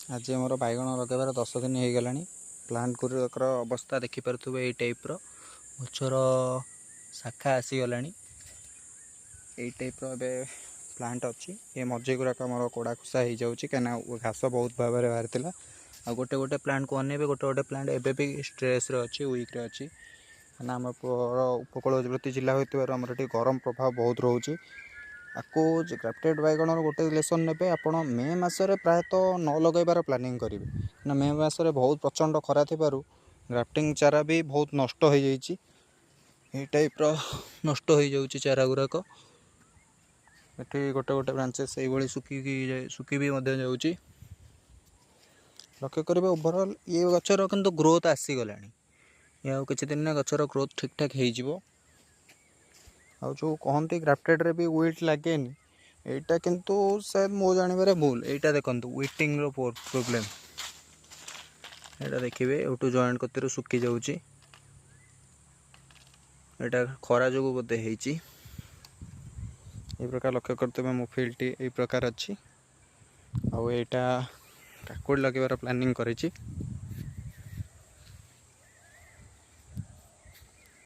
आज आमर बैगण लगेबार 10 दिन हो गलानी। प्लांट गुरकर अवस्था देखिपे ये टाइप्र गचर शाखा आसीगला टाइप्र ए प्लांट अच्छी। ये मजे गुराक आम कोड़ा खुसा हो जाऊँगी कहीं घास बहुत भाव में बाहरी आ गोटे गोटे प्लांट को अनेबे गोटे गोटे प्लांट एबे भी स्ट्रेस अच्छी वीक्रे अच्छी कहीं आम उपकूलवर्ती जिला होमर ये गरम प्रभाव बहुत रोचे। आपको ग्राफ्टेड बैगण गोटे लेसन ने आप मे मसरे प्रायतः न लगेबार प्लानिंग करेंगे ना मे मसरे बहुत प्रचंड खरा थी ग्राफ्टिंग चारा भी बहुत नष्ट हो जाइए। ये टाइप्र नष्ट हो जाऊँगी चारा गुराक ये गोटे गोटे ब्रांचेस ये सुखी भी जाऊँगी। लक्ष्य करेंगे ओवरऑल ये गचर किंतु ग्रोथ आसीगला ये किसी दिन गचर ग्रोथ ठीक ठाक हो जो कहते ग्राफ्टेड रे भी वेट लगे यहाँ किंतु शायद मो जानवर भूल यहाँ देखो वेटिंग प्रोब्लेम यहाँ देखिए यूटू जॉइंट कतर सुखी जाऊँगी यहाँ खरा जो बोधे होती प्रकार लक्ष्य करते मो फील्ड टी प्रकार अच्छी आईटा काकुड़ लगेबार प्लानिंग करी।